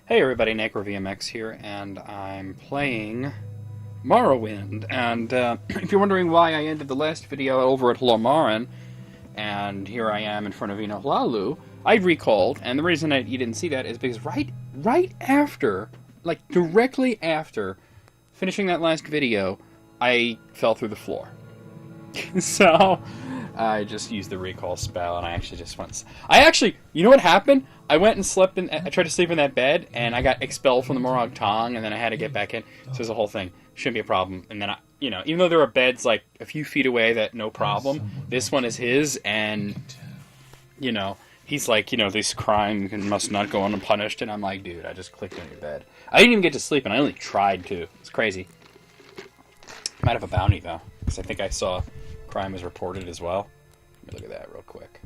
Hey everybody, NecroVMX here, and I'm playing Morrowind. And if you're wondering why I ended the last video over at Hlormarin, and here I am in front of Hlalu, I recalled, and the reason you didn't see that is because right after, like directly after finishing that last video, I fell through the floor. So I just used the recall spell, and I actually just went. You know what happened? I went and slept in. I tried to sleep in that bed, and I got expelled from the Morrowind Tong, and then I had to get back in. So there's a whole thing. Shouldn't be a problem. And then even though there are beds like a few feet away, that no problem. This one is his, and he's like, this crime must not go unpunished. And I'm like, dude, I just clicked on your bed. I didn't even get to sleep, and I only tried to. It's crazy. I might have a bounty though, because I think I saw crime was reported as well. Let me look at that real quick.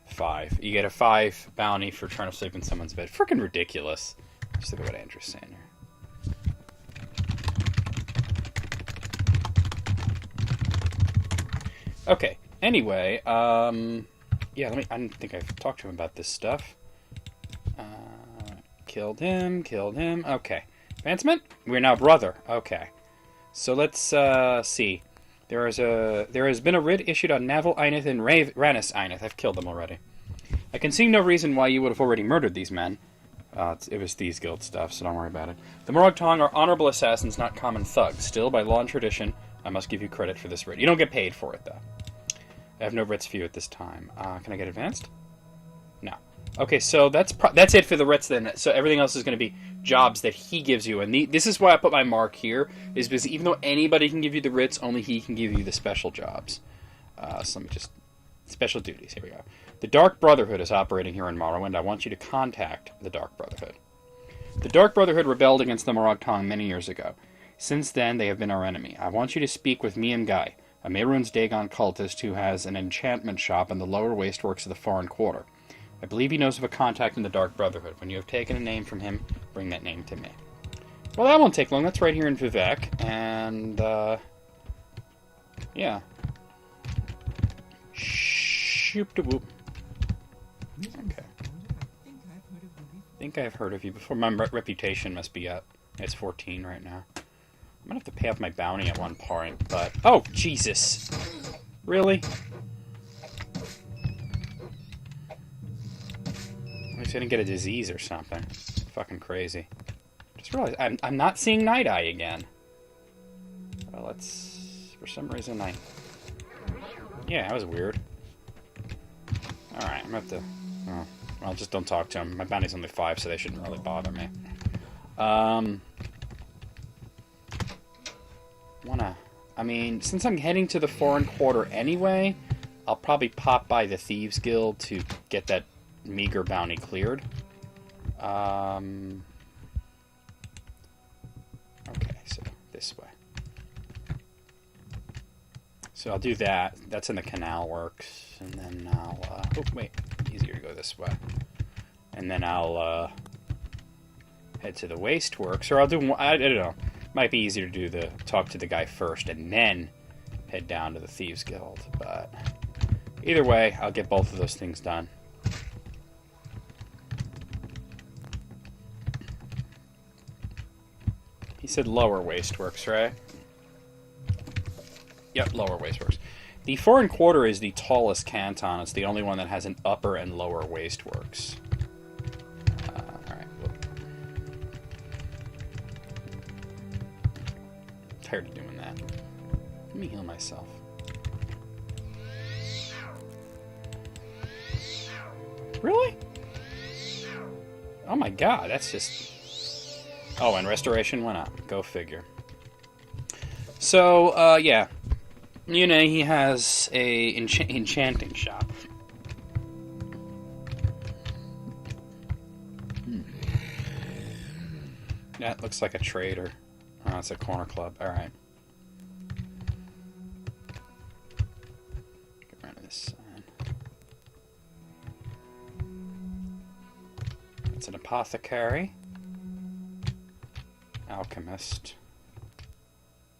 5. You get a 5 bounty for trying to sleep in someone's bed. Freaking ridiculous. Just look at what Andrew's saying here. Okay. Anyway, yeah. I don't think I've talked to him about this stuff. Killed him. Okay. Advancement. We're now brother. Okay. So let's see. There has been a writ issued on Naval Einith and Rannis Einith. I've killed them already. I can see no reason why you would have already murdered these men. It was Thieves Guild stuff, so don't worry about it. The Morag Tong are honorable assassins, not common thugs. Still, by law and tradition, I must give you credit for this writ. You don't get paid for it, though. I have no writs for you at this time. Can I get advanced? No. Okay, so that's it for the writs then. So everything else is going to be jobs that he gives you. And this is why I put my mark here, is because even though anybody can give you the writs, only he can give you the special jobs. So let me just... Special duties, here we go. The Dark Brotherhood is operating here in Morrowind. I want you to contact the Dark Brotherhood. The Dark Brotherhood rebelled against the Morag Tong many years ago. Since then, they have been our enemy. I want you to speak with me and Guy, a Mehrunes Dagon cultist who has an enchantment shop in the lower wasteworks of the Foreign Quarter. I believe he knows of a contact in the Dark Brotherhood. When you have taken a name from him, bring that name to me. Well, that won't take long. That's right here in Vivek. And, yeah. Shoop-de-whoop. Okay. I think I've heard of you before. My reputation must be up. It's 14 right now. I'm gonna have to pay off my bounty at one point, but... Oh, Jesus! Really? I didn't get a disease or something. Fucking crazy. Just realized I'm not seeing Night Eye again. Well, let's... For some reason, Yeah, that was weird. Alright, I'm gonna have to... Oh, well, just don't talk to him. My bounty's only 5, so they shouldn't really bother me. Since I'm heading to the Foreign Quarter anyway, I'll probably pop by the Thieves Guild to get that meager bounty cleared. Okay, so this way. So I'll do that. That's in the Canal Works, and then I'll... oh, wait. Easier to go this way. And then I'll head to the Wasteworks, or I'll do... I don't know. Might be easier to do talk to the guy first, and then head down to the Thieves Guild. But either way, I'll get both of those things done. He said lower Wasteworks, right? Yep, lower Wasteworks. The Foreign Quarter is the tallest canton. It's the only one that has an upper and lower Wasteworks. Alright. Tired of doing that. Let me heal myself. Really? Oh my god, that's just... Oh, and restoration went up. Go figure. So, yeah. He has a enchanting shop. That looks like a trader. Oh, it's a corner club. Alright. Get rid of this sign. It's an apothecary. Alchemist.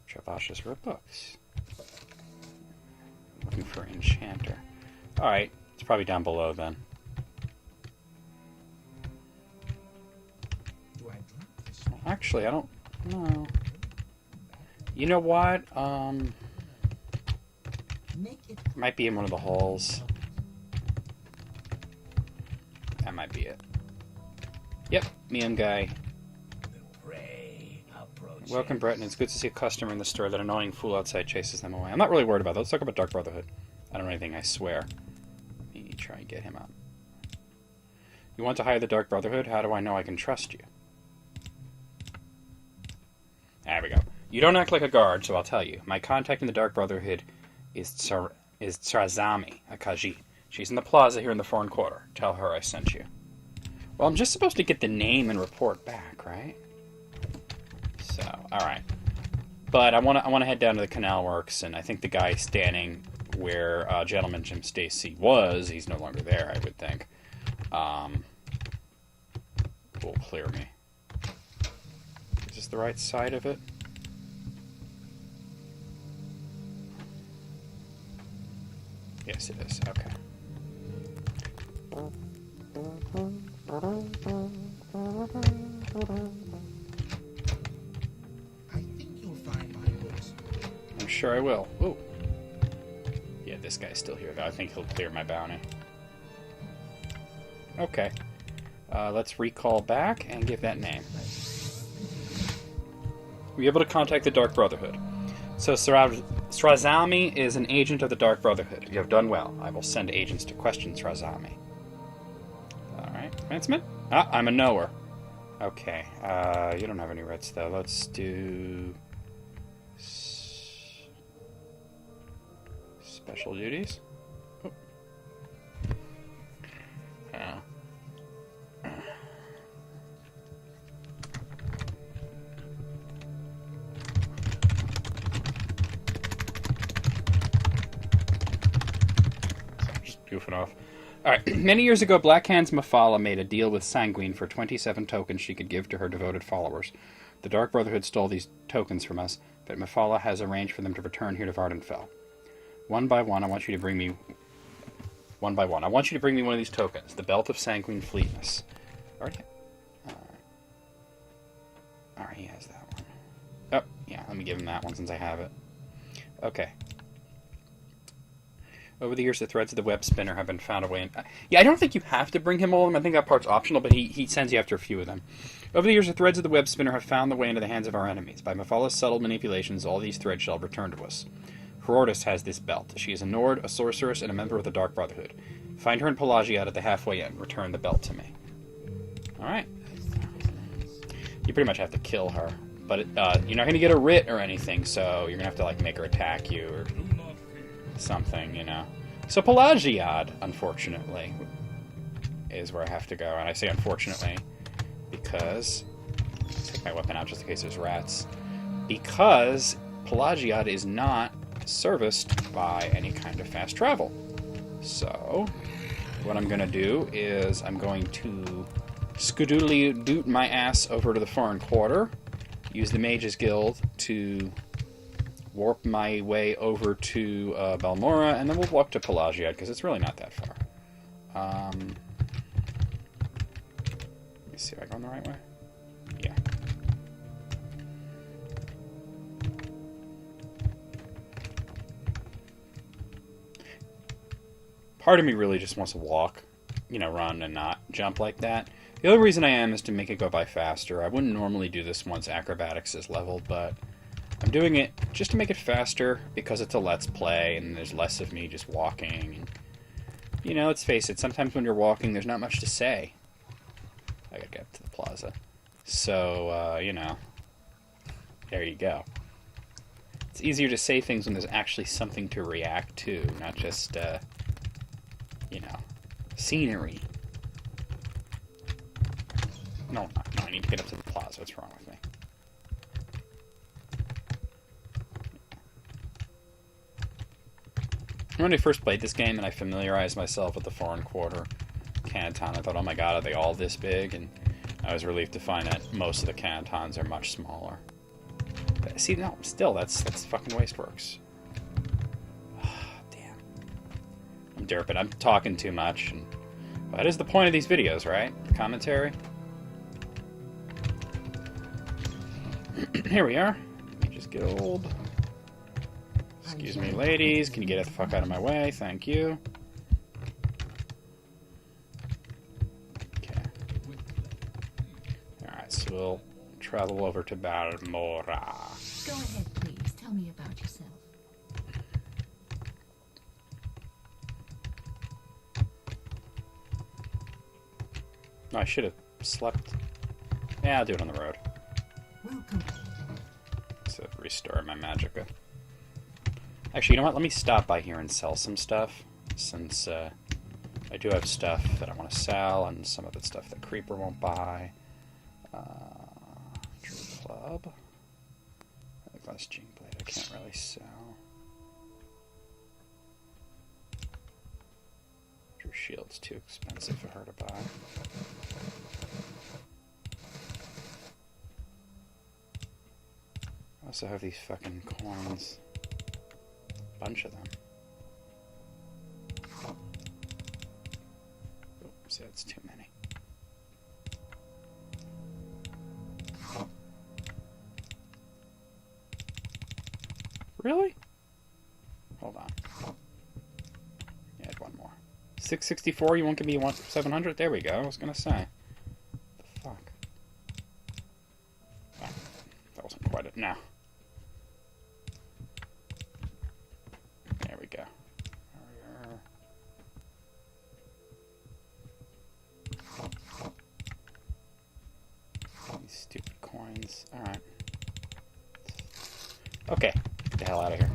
Travash's wrote books. Looking for enchanter. Alright, it's probably down below then. Actually, I don't know. You know what? Might be in one of the halls. That might be it. Yep, Mium guy. Welcome, Breton. It's good to see a customer in the store. That annoying fool outside chases them away. I'm not really worried about that. Let's talk about Dark Brotherhood. I don't know anything, I swear. Let me try and get him up. You want to hire the Dark Brotherhood? How do I know I can trust you? There we go. You don't act like a guard, so I'll tell you. My contact in the Dark Brotherhood is Trazami, a Khajiit. She's in the plaza here in the Foreign Quarter. Tell her I sent you. Well, I'm just supposed to get the name and report back, right? So, alright. But I want to head down to the Canal Works, and I think the guy standing where Gentleman Jim Stacy was, he's no longer there, I would think, will clear me. Is this the right side of it? Yes, it is. Okay. I think you'll find my books. I'm sure I will. Ooh. Yeah, this guy's still here, though. I think he'll clear my bounty. Okay. Let's recall back and give that name. We're able to contact the Dark Brotherhood. So, Srazami is an agent of the Dark Brotherhood. You have done well. I will send agents to question Srazami. Alright. Advancement? Ah, I'm a knower. Okay. You don't have any writs, though. Let's do... Special duties? Oh. Just goofing off. Alright, many years ago, Blackhand's Mafala made a deal with Sanguine for 27 tokens she could give to her devoted followers. The Dark Brotherhood stole these tokens from us, but Mafala has arranged for them to return here to Vardenfell. One by one, I want you to bring me one of these tokens. The Belt of Sanguine Fleetness. Alright, he has that one. Oh, yeah, let me give him that one since I have it. Okay. Over the years, the threads of the web spinner have been found away. Yeah, I don't think you have to bring him all of them. I think that part's optional, but he sends you after a few of them. Over the years, the threads of the web spinner have found the way into the hands of our enemies. By Mafala's subtle manipulations, all these threads shall return to us. Herodotus has this belt. She is a Nord, a sorceress, and a member of the Dark Brotherhood. Find her in Pelagiad at the halfway inn. Return the belt to me. Alright. You pretty much have to kill her. But you're not going to get a writ or anything, so you're going to have to like make her attack you or something, you know. So Pelagiad, unfortunately, is where I have to go. And I say unfortunately because... take my weapon out just in case there's rats. Because Pelagiad is not serviced by any kind of fast travel. So, what I'm going to do is I'm going to skadoodly doot my ass over to the Foreign Quarter, use the Mages Guild to warp my way over to Balmora, and then we'll walk to Pelagiad, because it's really not that far. Let me see if I'm going the right way. Yeah. Part of me really just wants to walk, you know, run and not jump like that. The other reason I am is to make it go by faster. I wouldn't normally do this once acrobatics is leveled, but I'm doing it just to make it faster because it's a let's play and there's less of me just walking. And, you know, let's face it, sometimes when you're walking there's not much to say. I gotta get up to the plaza. So, you know, there you go. It's easier to say things when there's actually something to react to, not just, you know, scenery. No, I need to get up to the plaza. What's wrong with me? When I first played this game and I familiarized myself with the Foreign Quarter Canton, I thought, oh my god, are they all this big? And I was relieved to find that most of the cantons are much smaller. But see, no, still, that's fucking Wasteworks. Damn. I'm derping. I'm talking too much. And that is the point of these videos, right? The commentary. Here we are. Mage's Guild. Excuse me, ladies. Can you get the fuck out of my way? Thank you. Okay. Alright, so we'll travel over to Balmora. Go ahead, please. Tell me about yourself. No, I should have slept. Yeah, I'll do it on the road. Welcome. To restore my magicka. Actually, you know what? Let me stop by here and sell some stuff, since I do have stuff that I want to sell, and some of it's stuff that Creeper won't buy. True Club. The glass gene blade I can't really sell. True Shield's too expensive for her to buy. I also have these fucking coins. Bunch of them. Oops, that's too many. Really? Hold on. Add one more. 664, you won't give me 700? There we go, I was gonna say. The fuck? Oh, that wasn't quite it. No. There we go. These stupid coins. Alright. Okay. Get the hell out of here.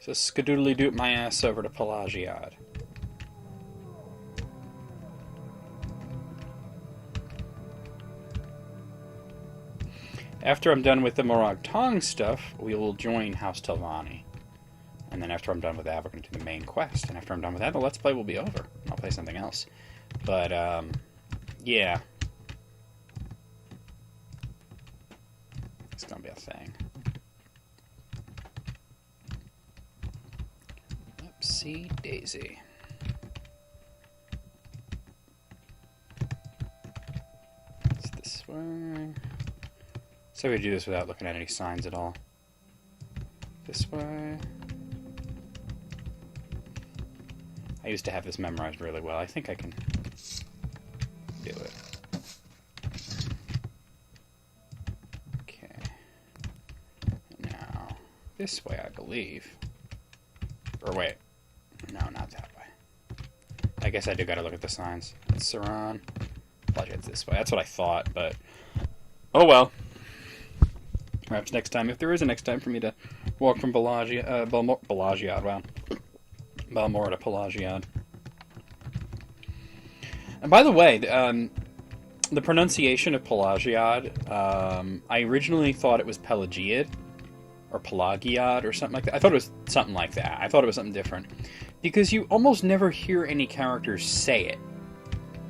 So skadoodly doot my ass over to Pelagiad. After I'm done with the Morag Tong stuff, we will join House Telvanni. And then after I'm done with that, we're going to do the main quest. And after I'm done with that, the Let's Play will be over. I'll play something else. But, yeah. It's going to be a thing. Oopsie daisy. It's this way. So we do this without looking at any signs at all. This way. I used to have this memorized really well. I think I can do it. Okay. Now, this way, I believe. Or wait. No, not that way. I guess I do gotta look at the signs. It's Saran. It's this way. That's what I thought, but... oh well. Perhaps next time, if there is a next time for me to walk from Pelagiad, wow. Balmora to Pelagiad. And by the way, the pronunciation of Pelagiad, I originally thought it was Pelagiad, or Pelagiad, or something like that. I thought it was something like that. I thought it was something different. Because you almost never hear any characters say it.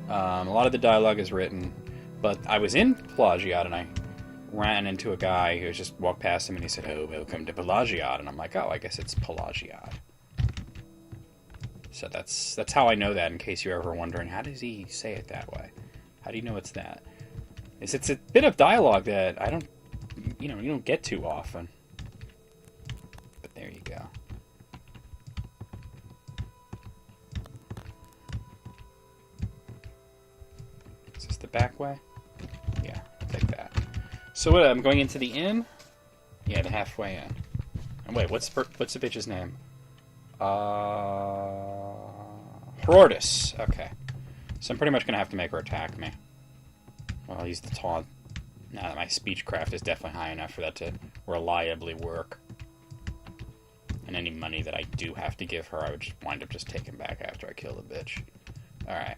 A lot of the dialogue is written, but I was in Pelagiad, and I ran into a guy who just walked past him, and he said, "Oh, welcome to Pelagiad," and I'm like, "Oh, I guess it's Pelagiad." So that's how I know that, in case you're ever wondering, how does he say it that way? How do you know it's that? It's a bit of dialogue that I don't, you don't get too often. But there you go. Is this the back way? Yeah, I'll take that. So what, I'm going into the inn? Yeah, the halfway in. And wait, what's the bitch's name? Horordus. Okay. So I'm pretty much going to have to make her attack me. Well, I'll use the taunt. Now that my speechcraft is definitely high enough for that to reliably work. And any money that I do have to give her, I would just wind up just taking back after I kill the bitch. Alright.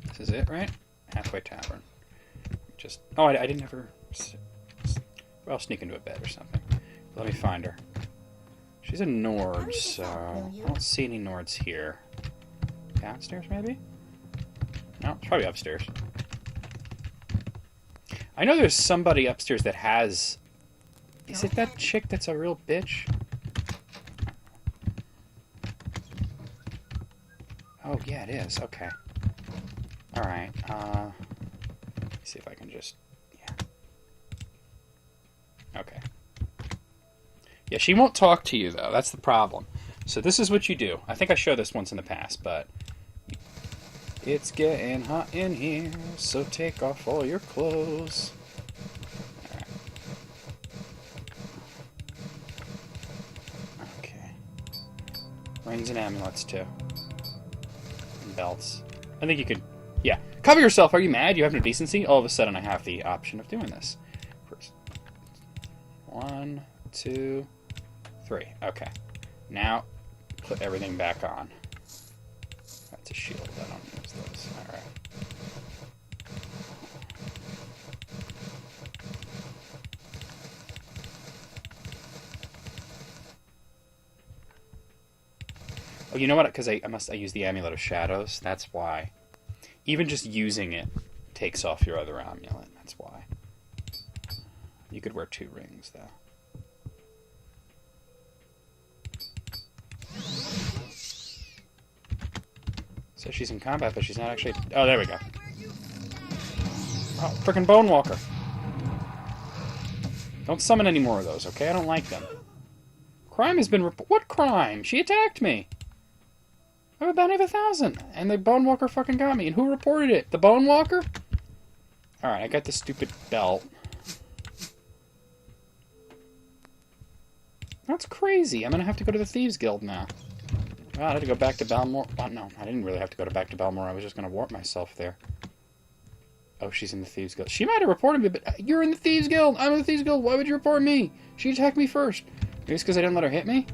This is it, right? Halfway Tavern. Just... oh, I didn't ever... well, I'll sneak into a bed or something. Let me find her. She's a Nord, so... I don't see any Nords here. Downstairs, maybe? No, it's probably upstairs. I know there's somebody upstairs that has... is it that chick that's a real bitch? Oh, yeah, it is. Okay. Alright, see if I can just... Yeah. Okay. Yeah, she won't talk to you, though. That's the problem. So this is what you do. I think I showed this once in the past, but... It's getting hot in here, so take off all your clothes. Alright. Okay. Rings and amulets, too. And belts. I think you could... Yeah. Cover yourself! Are you mad? You have no decency? All of a sudden I have the option of doing this. First. 1, 2, 3. Okay. Now, put everything back on. That's a shield. I don't use those. Alright. Oh, you know what? Because I use the Amulet of Shadows. That's why. Even just using it takes off your other amulet. That's why. You could wear 2 rings, though. So she's in combat, but she's not actually... Oh, there we go. Oh, frickin' Bone Walker. Don't summon any more of those, okay? I don't like them. Crime has been... What crime? She attacked me! I have a bounty of 1,000, and the Bone Walker fucking got me. And who reported it? The Bone Walker? Alright, I got this stupid belt. That's crazy. I'm gonna have to go to the Thieves Guild now. Well, I had to go back to Balmor. Oh, no, I didn't really have to go back to Balmor. I was just gonna warp myself there. Oh, she's in the Thieves Guild. She might have reported me, but you're in the Thieves Guild! I'm in the Thieves Guild! Why would you report me? She attacked me first. Maybe it's because I didn't let her hit me?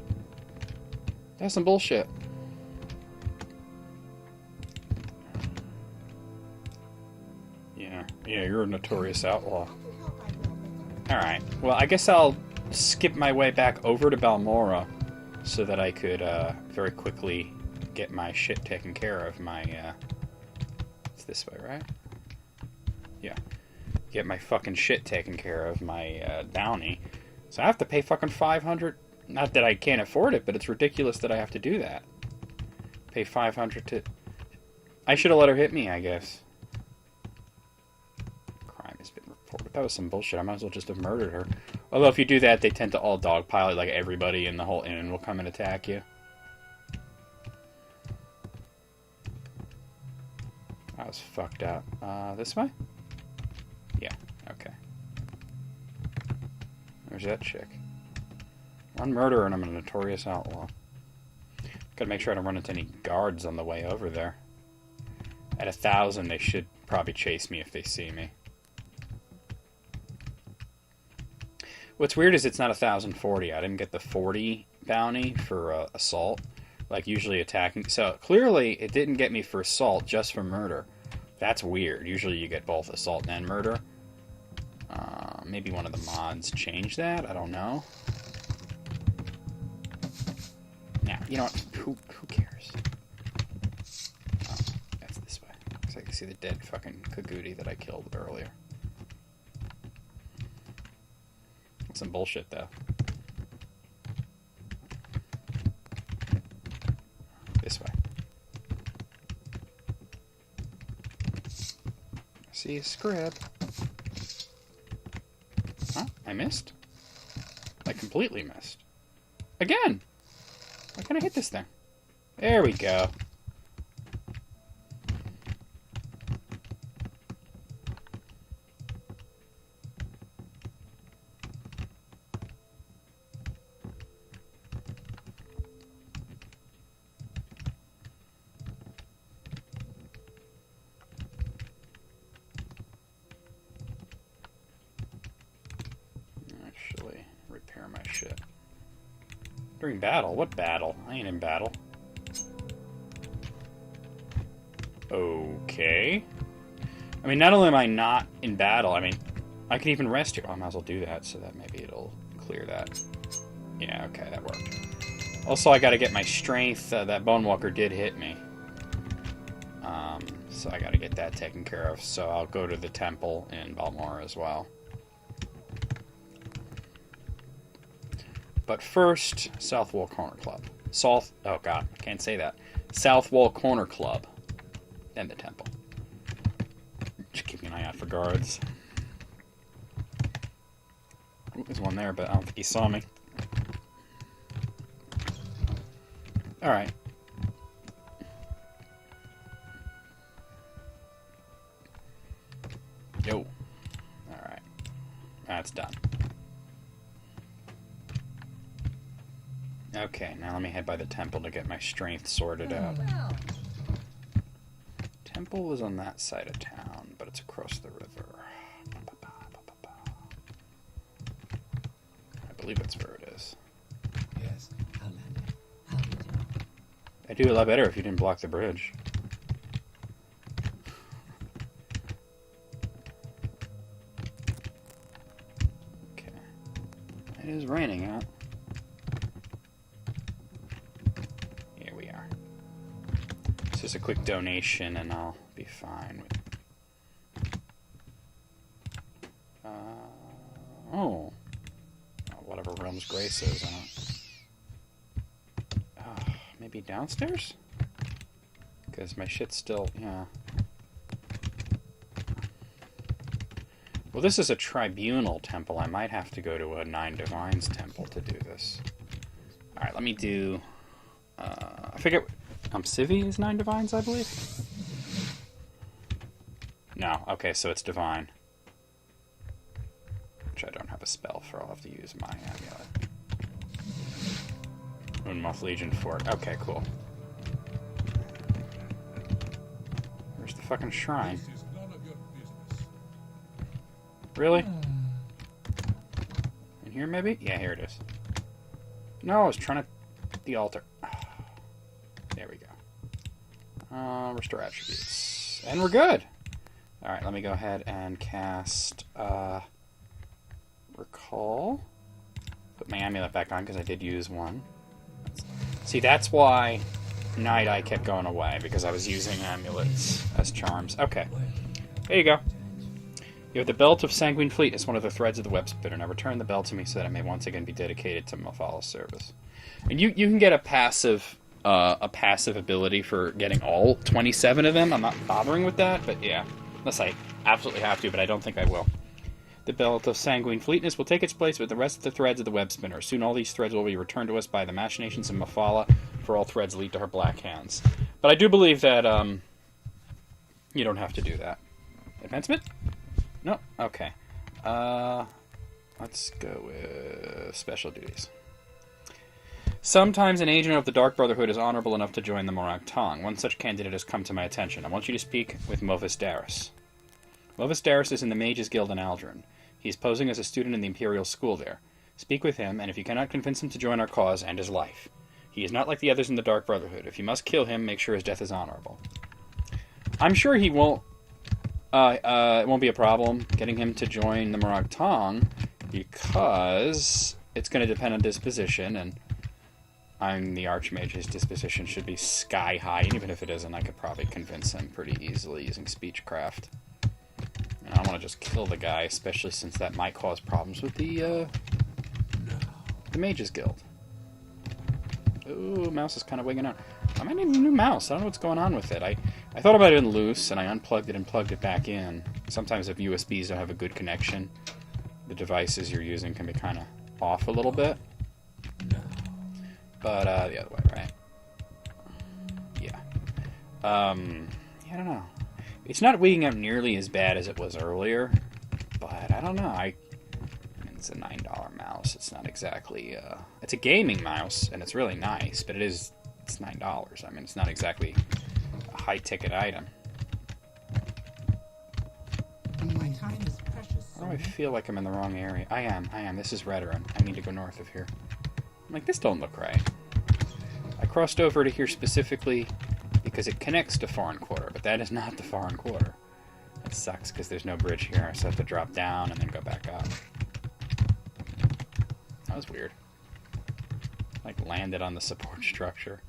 That's some bullshit. Yeah, you're a notorious outlaw. Alright, well, I guess I'll skip my way back over to Balmora so that I could very quickly get my shit taken care of. It's this way, right? Yeah. Get my fucking shit taken care of, my bounty. So I have to pay fucking 500. Not that I can't afford it, but it's ridiculous that I have to do that. Pay 500 to... I should have let her hit me, I guess. That was some bullshit. I might as well just have murdered her. Although if you do that, they tend to all dogpile it, like everybody in the whole inn will come and attack you. I was fucked up. This way? Yeah, okay. There's that chick. One murderer and I'm a notorious outlaw. Gotta make sure I don't run into any guards on the way over there. At 1,000, they should probably chase me if they see me. What's weird is it's not 1,040. I didn't get the 40 bounty for assault, like usually attacking. So clearly it didn't get me for assault, just for murder. That's weird. Usually you get both assault and murder. Maybe one of the mods changed that. I don't know. Now, you know what? Who cares? Oh, that's this way. Looks like I see the dead fucking Kaguti that I killed earlier. Some bullshit, though. This way. I see a scrib. Huh? I missed? I completely missed. Again! Why can't I hit this thing? There we go. Repair my shit. During battle? What battle? I ain't in battle. Okay. I mean, not only am I not in battle, I mean, I can even rest here. Oh, I might as well do that so that maybe it'll clear that. Yeah, okay, that worked. Also, I gotta get my strength. That Bone Walker did hit me. So I gotta get that taken care of. So I'll go to the temple in Balmora as well. But first, South Wall Corner Club. Oh god, I can't say that. South Wall Corner Club. Then the temple. out for guards. Ooh, there's one there, but I don't think he saw me. Alright. Yo. Alright. That's done. Okay, now let me head by the temple to get my strength sorted out. Temple is on that side of town, but it's across the river. I believe that's where it is. Yes. Outlander, how do you do? I'd do a lot better if you didn't block the bridge. Okay. It is raining out. Here we are. It's just a quick donation and I'll be fine with oh. Whatever Realm's Grace is, maybe downstairs? Because my shit's still, yeah. Well, this is a tribunal temple. I might have to go to a Nine Divines temple to do this. Alright, let me do, I forget, Civi is Nine Divines, I believe? No, okay, so it's Divine. Which I don't have a spell for, I'll have to use my amulet. Moonmoth Legion Fort. Okay, cool. Where's the fucking shrine? This is none of your business. Really? In here, maybe? Yeah, here it is. No, I was trying to... the altar. There we go. Restore attributes. And we're good! Alright, let me go ahead and cast... Recall. Put my amulet back on because I did use one. See, that's why Night Eye kept going away, because I was using amulets as charms. Okay. There you go. You have the Belt of Sanguine Fleet as one of the threads of the web spinner. Now return the belt to me so that it may once again be dedicated to Mafala's service. And you can get a passive ability for getting all 27 of them. I'm not bothering with that, but yeah. Unless I absolutely have to, but I don't think I will. The Belt of Sanguine Fleetness will take its place with the rest of the threads of the web spinner. Soon all these threads will be returned to us by the machinations of Mafala, for all threads lead to her black hands. But I do believe that, you don't have to do that. Advancement? No? Okay. Let's go with special duties. Sometimes an agent of the Dark Brotherhood is honorable enough to join the Morag Tong. One such candidate has come to my attention. I want you to speak with Movis Darius. Movis Darius is in the Mages Guild in Aldrin. He is posing as a student in the Imperial School there. Speak with him, and if you cannot convince him to join our cause, end his life. He is not like the others in the Dark Brotherhood. If you must kill him, make sure his death is honorable. I'm sure he won't... it won't be a problem getting him to join the Morag Tong, because it's going to depend on disposition, and I'm the Archmage. His disposition should be sky high, and even if it isn't, I could probably convince him pretty easily using speechcraft. And I want to just kill the guy, especially since that might cause problems with the Mages Guild. Ooh, mouse is kind of wigging out. I might need a new mouse. I don't know what's going on with it. I thought about it in loose, and I unplugged it and plugged it back in. Sometimes if USBs don't have a good connection, the devices you're using can be kind of off a little bit. But, the other way, right? Yeah. Yeah, I don't know. It's not wigging out nearly as bad as it was earlier, but I don't know. I mean, it's a $9 mouse. It's not exactly, it's a gaming mouse, and it's really nice, but it's $9. I mean, it's not exactly a high-ticket item. My time is precious. Why do I feel like I'm in the wrong area? I am. This is Redoran. I need to go north of here. I'm like, this don't look right. I crossed over to here specifically because it connects to Foreign Quarter, but that is not the Foreign Quarter. That sucks because there's no bridge here, so I have to drop down and then go back up. That was weird. Like, landed on the support structure.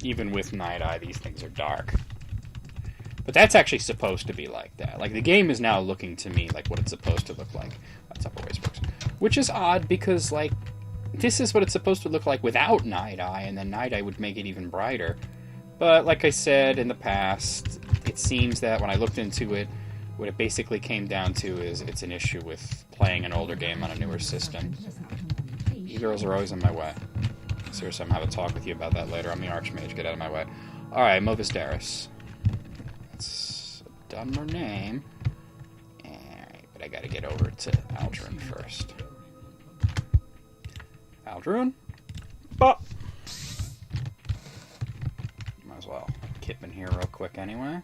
Even with Night Eye, these things are dark. But that's actually supposed to be like that. Like, the game is now looking to me like what it's supposed to look like. That's how it always works. Which is odd, because, like, this is what it's supposed to look like without Night Eye, and then Night Eye would make it even brighter. But, like I said in the past, it seems that when I looked into it, what it basically came down to is it's an issue with playing an older game on a newer system. E-girls are always in my way. Seriously, I'm going to have a talk with you about that later. I'm the Archmage. Get out of my way. Alright, Movisteris. That's a dumber name. Alright, but I gotta get over to Aldrin first. Aldrin? Bop! Might as well kip in here real quick anyway.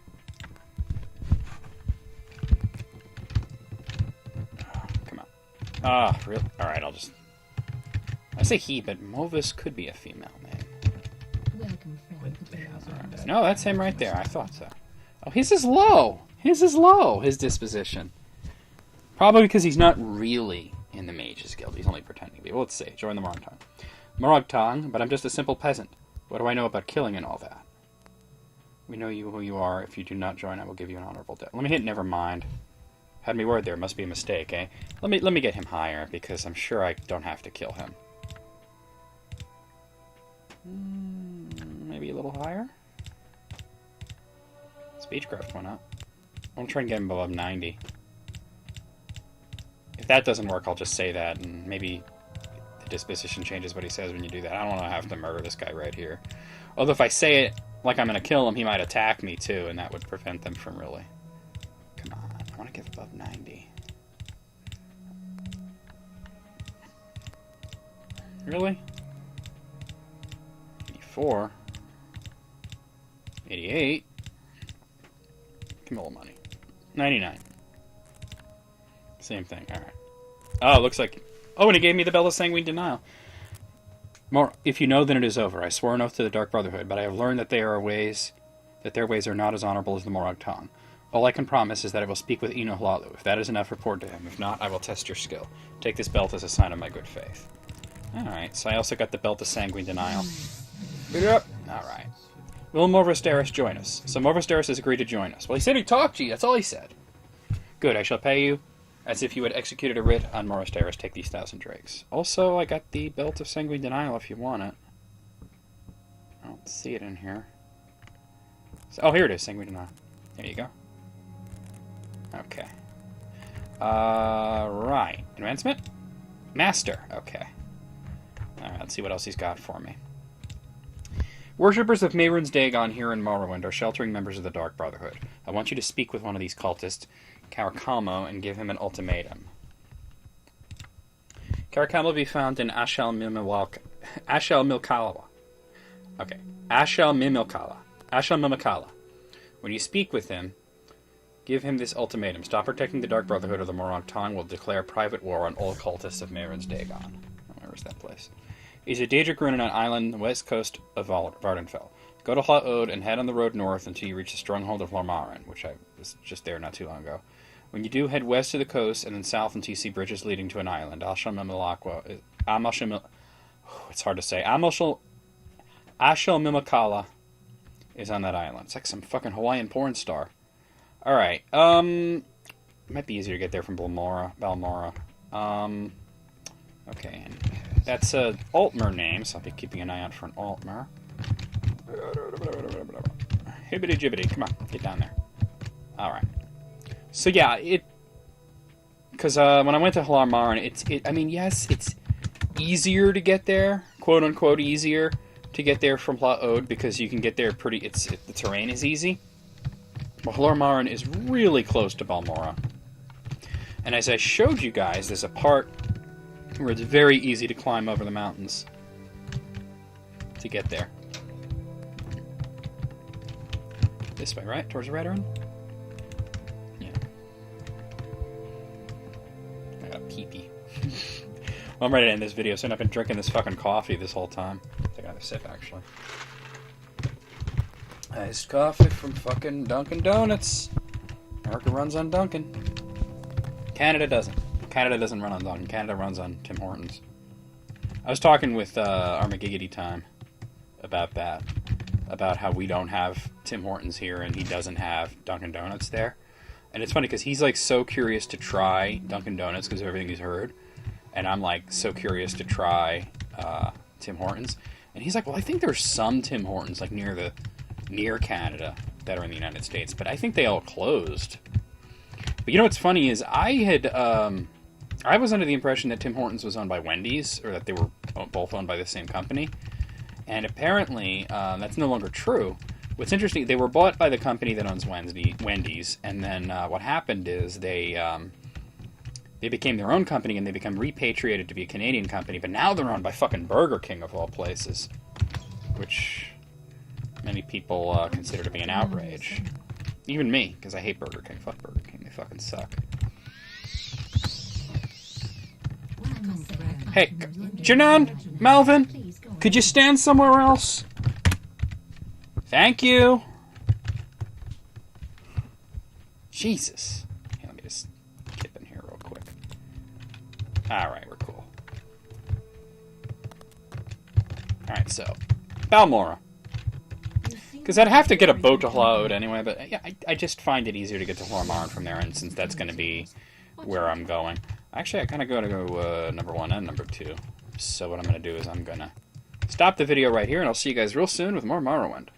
Oh, come on. Ah, really? Alright, I'll just... I say he, but Movis could be a female name. Welcome, friend. Right. No, that's him right there. I thought so. Oh, his is low. His is low, his disposition. Probably because he's not really in the Mages Guild. He's only pretending to be. Well, let's see. Join the Moragtang. Moragtang, but I'm just a simple peasant. What do I know about killing and all that? We know you who you are. If you do not join, I will give you an honorable death. Let me hit never mind. Had me worried there. Must be a mistake, eh? Let me get him higher, because I'm sure I don't have to kill him. Maybe a little higher? Speechcraft went up. I'll try and get him above 90. If that doesn't work, I'll just say that, and maybe the disposition changes what he says when you do that. I don't want to have to murder this guy right here. Although if I say it like I'm going to kill him, he might attack me too, and that would prevent them from really... Come on, I want to get above 90. Really? 84. 88. Give me a little money. 99. Same thing. Alright. Oh, looks like... Oh, and he gave me the Bell of Sanguine Denial. More, if you know, then it is over. I swore an oath to the Dark Brotherhood, but I have learned that their ways are not as honorable as the Moragtang. All I can promise is that I will speak with Eno Hlalu. If that is enough, report to him. If not, I will test your skill. Take this belt as a sign of my good faith. Alright, so I also got the Belt of Sanguine Denial. Alright. Will Morvisteris join us? So Morvisteris has agreed to join us. Well, he said he'd talk to you. That's all he said. Good, I shall pay you as if you had executed a writ on Morvisteris. Take these 1,000 drakes. Also, I got the Belt of Sanguine Denial if you want it. I don't see it in here. So, oh, here it is, Sanguine Denial. There you go. Okay. Right. Advancement? Master. Okay. Alright, let's see what else he's got for me. Worshippers of Mehrunes Dagon here in Morrowind are sheltering members of the Dark Brotherhood. I want you to speak with one of these cultists, Carakalmo, and give him an ultimatum. Carakalmo will be found in Ashel Milkala. Okay. Ashel Mimikala. When you speak with him, give him this ultimatum. Stop protecting the Dark Brotherhood or the Moragtang will declare private war on all cultists of Mehrunes Dagon. Where is that place? Is a Daedric rune on an island on the west coast of Vardenfell. Go to Hlaod and head on the road north until you reach the stronghold of Lormarin, which I was just there not too long ago. When you do, head west to the coast and then south until you see bridges leading to an island. It's hard to say. Ashel Mimikala is on that island. It's like some fucking Hawaiian porn star. Alright, might be easier to get there from Balmora. Okay, and that's a Altmer name, so I'll be keeping an eye out for an Altmer. Hibbity jibbity, come on, get down there. Alright. So yeah, because when I went to Lormarin, I mean, yes, it's easier to get there, quote unquote easier to get there from Hlaod, because you can get there the terrain is easy. But Lormarin is really close to Balmora. And as I showed you guys, there's a part where it's very easy to climb over the mountains to get there. This way, right? Towards the Redoran? Yeah. I got pee-pee. Well, I'm ready to end this video soon. I've been drinking this fucking coffee this whole time. Take another sip, actually. Iced coffee from fucking Dunkin' Donuts. America runs on Dunkin'. Canada doesn't. Canada doesn't run on Dunkin'. Canada runs on Tim Hortons. I was talking with Armagiggity Time about that. about how we don't have Tim Hortons here and he doesn't have Dunkin' Donuts there. And it's funny because he's like so curious to try Dunkin' Donuts because of everything he's heard. And I'm like so curious to try Tim Hortons. And he's like, well, I think there's some Tim Hortons like near Canada that are in the United States, but I think they all closed. But you know what's funny is I was under the impression that Tim Hortons was owned by Wendy's, or that they were both owned by the same company. And apparently that's no longer true. What's interesting, they were bought by the company that owns Wendy's, and then what happened is they became their own company, and they become repatriated to be a Canadian company, but now they're owned by fucking Burger King, of all places. Which many people consider to be an outrage. Even me, because I hate Burger King. Fuck Burger King, they fucking suck. Hey, Janan, Melvin, could you stand somewhere else? Thank you. Jesus. Hey, let me just get in here real quick. Alright, we're cool. Alright, so, Balmora. Because I'd have to get a boat to Hlaud anyway, but yeah, I just find it easier to get to Hormarn from there, and since that's going to be where I'm going. Actually, I kind of got to go number 1 and number 2. So what I'm going to do is I'm going to stop the video right here, and I'll see you guys real soon with more Morrowind.